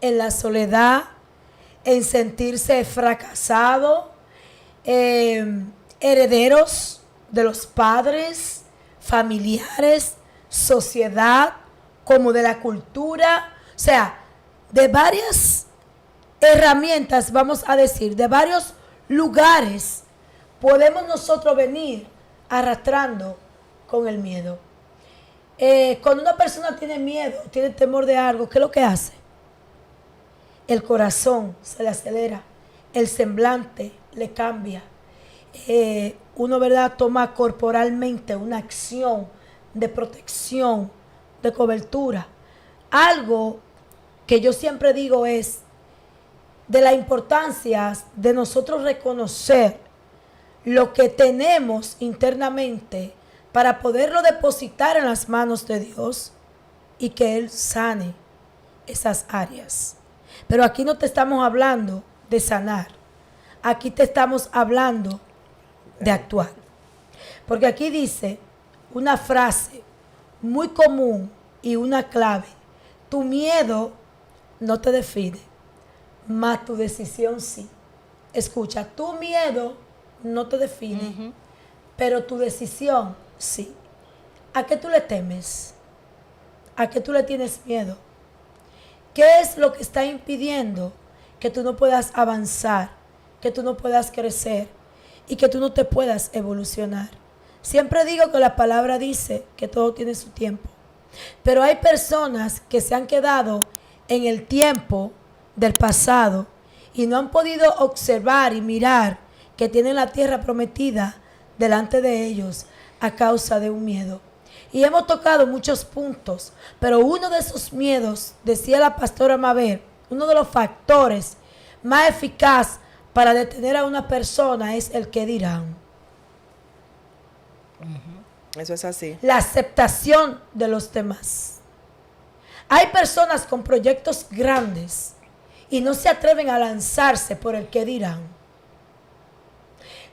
en la soledad, en sentirse fracasado, herederos de los padres, familiares, sociedad, como de la cultura, o sea, de varias herramientas, vamos a decir, de varios lugares podemos nosotros venir arrastrando con el miedo. Cuando una persona tiene miedo, tiene temor de algo, ¿qué es lo que hace? El corazón se le acelera, el semblante le cambia. Uno, ¿verdad?, toma corporalmente una acción de protección, de cobertura. Algo que yo siempre digo es de la importancia de nosotros reconocer lo que tenemos internamente para poderlo depositar en las manos de Dios y que Él sane esas áreas. Pero aquí no te estamos hablando de sanar, aquí te estamos hablando de actuar. Porque aquí dice una frase muy común y una clave: tu miedo no te define, mas tu decisión sí. Escucha, tu miedo no te define, pero tu decisión sí. ¿A qué tú le temes? ¿A qué tú le tienes miedo? ¿Qué es lo que está impidiendo que tú no puedas avanzar, que tú no puedas crecer y que tú no te puedas evolucionar? Siempre digo que la palabra dice que todo tiene su tiempo, pero hay personas que se han quedado en el tiempo del pasado y no han podido observar y mirar que tienen la tierra prometida delante de ellos a causa de un miedo. Y hemos tocado muchos puntos, pero uno de esos miedos, decía la pastora Mabel, uno de los factores más eficaz para detener a una persona es el que dirán. Eso es así. La aceptación de los demás. Hay personas con proyectos grandes y no se atreven a lanzarse por el que dirán.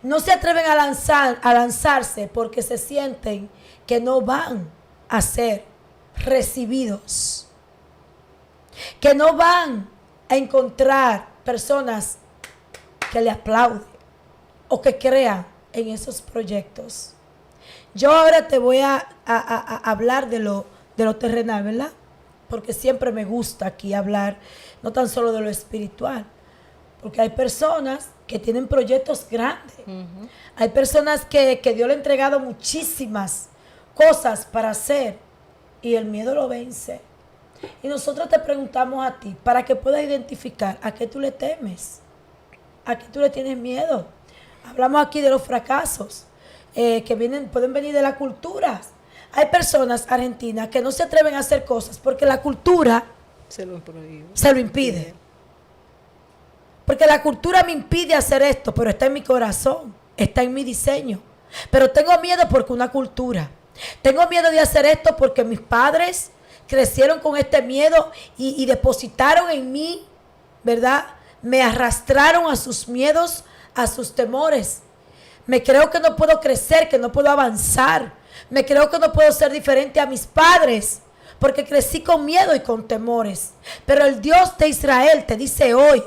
No se atreven a lanzarse porque se sienten que no van a ser recibidos, que no van a encontrar personas que le aplauden o que crean en esos proyectos. Yo ahora te voy a hablar de lo terrenal, ¿verdad? Porque siempre me gusta aquí hablar no tan solo de lo espiritual, porque hay personas que tienen proyectos grandes. Hay personas que Dios le ha entregado muchísimas cosas para hacer y el miedo lo vence. Y nosotros te preguntamos a ti, para que puedas identificar a qué tú le temes, a qué tú le tienes miedo. Hablamos aquí de los fracasos que pueden venir de la cultura. Hay personas argentinas que no se atreven a hacer cosas porque la cultura se lo impide. Porque la cultura me impide hacer esto, pero está en mi corazón, está en mi diseño. Pero tengo miedo porque una cultura. Tengo miedo de hacer esto porque mis padres crecieron con este miedo y depositaron en mí, ¿verdad? Me arrastraron a sus miedos, a sus temores. Me creo que no puedo crecer, que no puedo avanzar, Me creo que no puedo ser diferente a mis padres, porque crecí con miedo y con temores. Pero el Dios de Israel te dice hoy,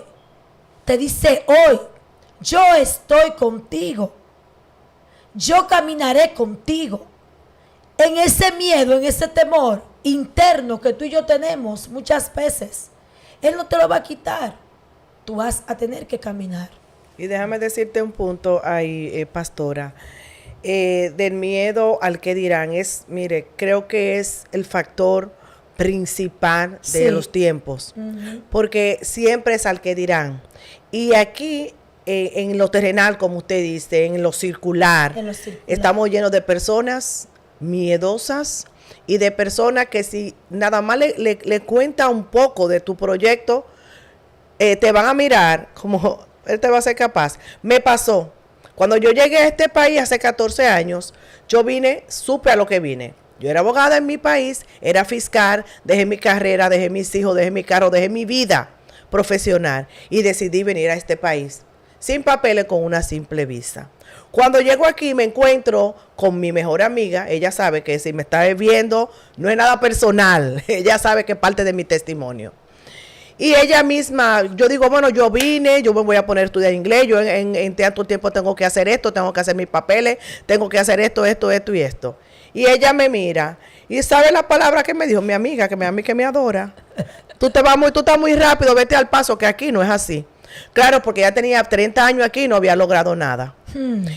yo estoy contigo. Yo caminaré contigo. En ese miedo, en ese temor interno que tú y yo tenemos muchas veces, Él no te lo va a quitar. Tú vas a tener que caminar. Y déjame decirte un punto ahí, pastora. Del miedo al que dirán mire, creo que es el factor principal de los tiempos, porque siempre es al que dirán. Y aquí, en lo terrenal, como usted dice, en lo circular, estamos llenos de personas miedosas y de personas que si nada más le cuenta un poco de tu proyecto, te van a mirar como él te va a ser capaz. Me pasó. Cuando yo llegué a este país hace 14 años, yo supe a lo que vine. Yo era abogada en mi país, era fiscal, dejé mi carrera, dejé mis hijos, dejé mi carro, dejé mi vida profesional y decidí venir a este país sin papeles, con una simple visa. Cuando llego aquí me encuentro con mi mejor amiga. Ella sabe que si me está viendo no es nada personal. Ella sabe que es parte de mi testimonio. Y ella misma, yo digo, bueno, yo vine, yo me voy a poner a estudiar inglés, yo en tanto tiempo tengo que hacer esto, tengo que hacer mis papeles, tengo que hacer esto y esto. Y ella me mira y sabe la palabra que me dijo mi amiga, que me adora. Tú estás muy rápido, vete al paso, que aquí no es así. Claro, porque ya tenía 30 años aquí y no había logrado nada.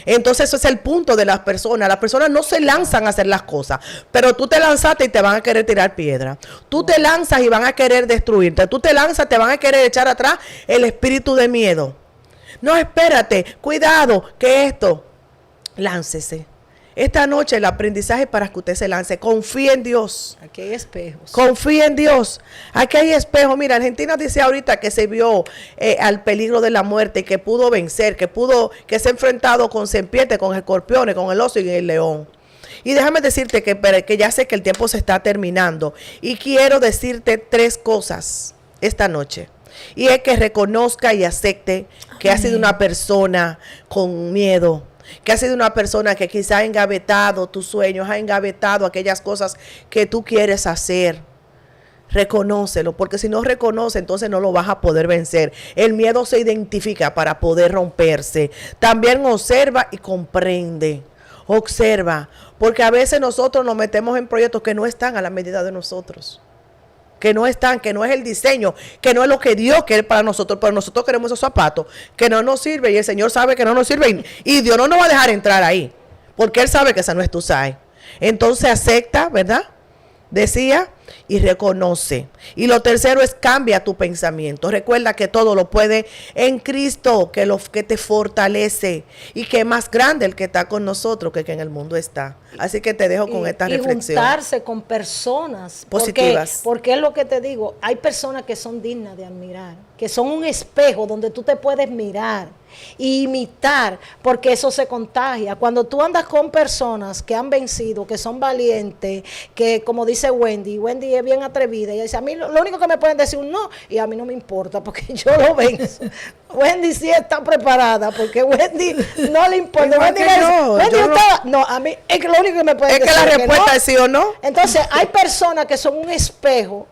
Entonces ese es el punto de las personas. Las personas no se lanzan a hacer las cosas, pero tú te lanzaste y te van a querer tirar piedra. Tú te lanzas y van a querer destruirte. Tú te lanzas, te van a querer echar atrás el espíritu de miedo. No, espérate, cuidado, que esto, láncese. Esta noche el aprendizaje para que usted se lance. Confía en Dios. Aquí hay espejos. Confía en Dios. Aquí hay espejos. Mira, Argentina dice ahorita que se vio al peligro de la muerte y que pudo vencer, que se ha enfrentado con serpientes, con escorpiones, con el oso y el león. Y déjame decirte que ya sé que el tiempo se está terminando. Y quiero decirte 3 cosas esta noche. Y es que reconozca y acepte que ha sido una persona con miedo, que ha sido una persona que quizá ha engavetado tus sueños, ha engavetado aquellas cosas que tú quieres hacer. Reconócelo, porque si no reconoce, entonces no lo vas a poder vencer. El miedo se identifica para poder romperse. También observa y comprende. Observa, porque a veces nosotros nos metemos en proyectos que no están a la medida de nosotros. Que no están, que no es el diseño, que no es lo que Dios quiere para nosotros, pero nosotros queremos esos zapatos que no nos sirven y el Señor sabe que no nos sirven y Dios no nos va a dejar entrar ahí, porque Él sabe que esa no es tu size. Entonces acepta, ¿verdad? Decía, y reconoce. Y lo tercero es cambia tu pensamiento. Recuerda que todo lo puede en Cristo, que te fortalece y que es más grande el que está con nosotros que en el mundo está. Así que te dejo con esta reflexión. Y juntarse con personas positivas. Porque es lo que te digo, hay personas que son dignas de admirar, que son un espejo donde tú te puedes mirar e imitar, porque eso se contagia. Cuando tú andas con personas que han vencido, que son valientes, que como dice Wendy es bien atrevida, ella dice, a mí lo único que me pueden decir un no, y a mí no me importa, porque yo lo venzo. Wendy sí está preparada, porque Wendy no le importa. Wendy a mí es que lo único que me pueden decir es que la respuesta es sí o no. Entonces hay personas que son un espejo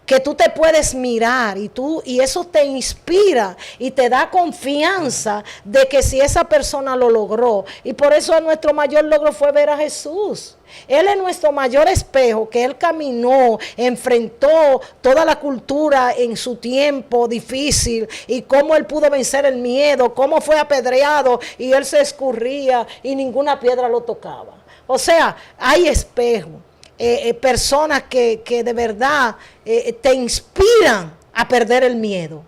que tú te puedes mirar y eso te inspira y te da confianza de que si esa persona lo logró. Y por eso nuestro mayor logro fue ver a Jesús. Él es nuestro mayor espejo, que Él caminó, enfrentó toda la cultura en su tiempo difícil y cómo Él pudo vencer el miedo, cómo fue apedreado y Él se escurría y ninguna piedra lo tocaba. O sea, hay espejos. Personas que de verdad te inspiran a perder el miedo.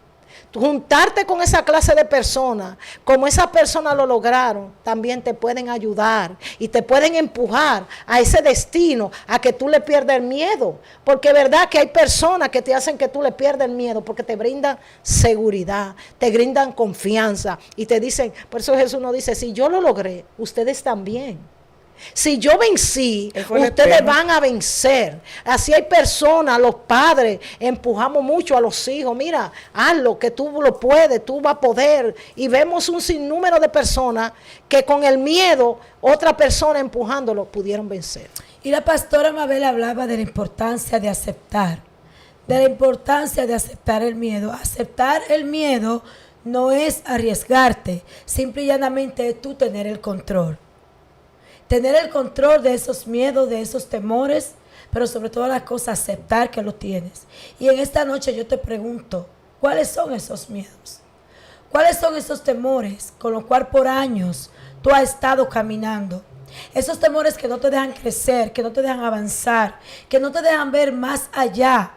Juntarte con esa clase de personas, como esas personas lo lograron, también te pueden ayudar y te pueden empujar a ese destino, a que tú le pierdas el miedo. Porque es verdad que hay personas que te hacen que tú le pierdas el miedo, porque te brindan seguridad, te brindan confianza y te dicen, por eso Jesús nos dice, si yo lo logré, ustedes también. Si yo vencí, Él fue el ustedes espejo. van a vencer. Así hay personas, los padres, empujamos mucho a los hijos. Mira, hazlo, que tú lo puedes, tú vas a poder. Y vemos un sinnúmero de personas que con el miedo, otra persona empujándolo, pudieron vencer. Y la pastora Mabel hablaba de la importancia de aceptar, de la importancia de aceptar el miedo. Aceptar el miedo no es arriesgarte, simple y llanamente es tú tener el control. Tener el control de esos miedos, de esos temores, pero sobre todas las cosas aceptar que lo tienes. Y en esta noche yo te pregunto, ¿cuáles son esos miedos? ¿Cuáles son esos temores con los cuales por años tú has estado caminando? Esos temores que no te dejan crecer, que no te dejan avanzar, que no te dejan ver más allá,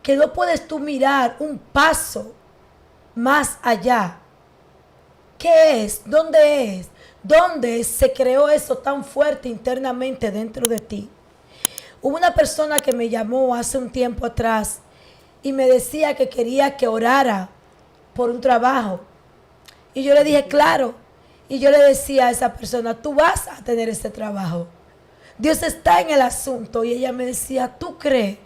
que no puedes tú mirar un paso más allá. ¿Qué es? ¿Dónde es? ¿Dónde se creó eso tan fuerte internamente dentro de ti? Hubo una persona que me llamó hace un tiempo atrás y me decía que quería que orara por un trabajo. Y yo le dije, claro. Y yo le decía a esa persona, tú vas a tener ese trabajo. Dios está en el asunto. Y ella me decía, ¿tú crees?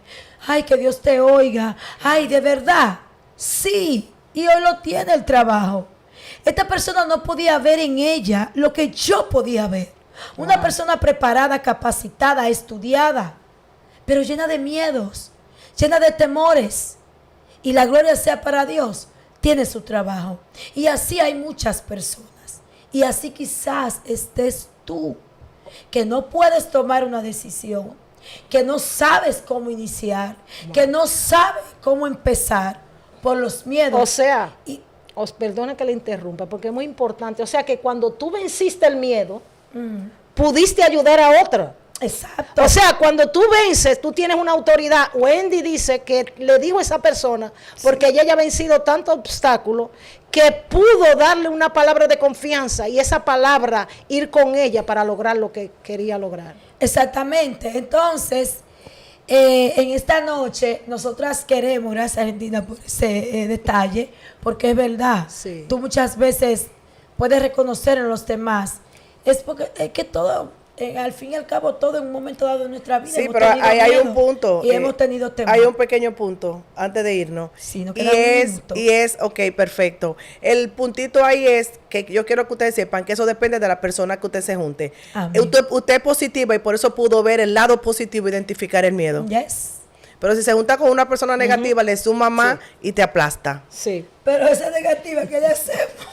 Ay, que Dios te oiga. Ay, ¿de verdad? Sí. Y hoy lo tiene el trabajo. Esta persona no podía ver en ella lo que yo podía ver. Una persona preparada, capacitada, estudiada, pero llena de miedos, llena de temores. Y la gloria sea para Dios. Tiene su trabajo. Y así hay muchas personas. Y así quizás estés tú, que no puedes tomar una decisión, que no sabes cómo iniciar, que no sabes cómo empezar por los miedos. O sea, Y, os perdone que le interrumpa, porque es muy importante. O sea, que cuando tú venciste el miedo, pudiste ayudar a otra. exacto. O sea, cuando tú vences, tú tienes una autoridad. Wendy dice que le dijo a esa persona, porque ella ya ha vencido tantos obstáculos, que pudo darle una palabra de confianza y esa palabra ir con ella para lograr lo que quería lograr. Exactamente. Entonces, en esta noche, nosotras queremos, gracias Argentina por ese detalle, porque es verdad. Sí. Tú muchas veces puedes reconocer en los demás. Es porque es que todo, al fin y al cabo, todo en un momento dado de nuestra vida. Sí, hemos pero tenido ahí hay miedo un punto. Y hemos tenido temor. Hay un pequeño punto antes de irnos. Sí, nos y queda un es, minuto. ok, perfecto. El puntito ahí es que yo quiero que ustedes sepan que eso depende de la persona que usted se junte. Amén. Usted es positiva y por eso pudo ver el lado positivo, identificar el miedo. Yes. Pero si se junta con una persona negativa, le suma más y te aplasta. Sí. Pero esa negativa, ¿qué le hacemos?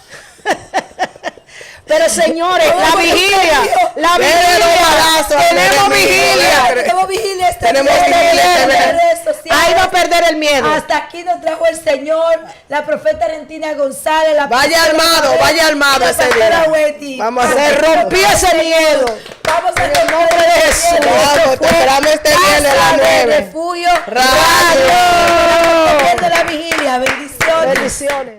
Pero señores, No, la porque vigilia, Dios. la Dele los balazos al tenemos enemigo, vigilia. dele. Tenemos vigilia este Tenemos viernes, vigilia este en viernes. redes sociales. Ahí va a perder el miedo. Hasta aquí nos trajo el Señor, la profeta Argentina González, la Vaya pastora armado, Mabel vaya armado y la ese pastora día. Wendy. Vamos a Se hacer rompió ese miedo. Vamos a En el nombre de Jesús. Vamos, te esperamos este viernes a las 9. Refugio Radio. de la vigilia. Bendiciones. Bendiciones.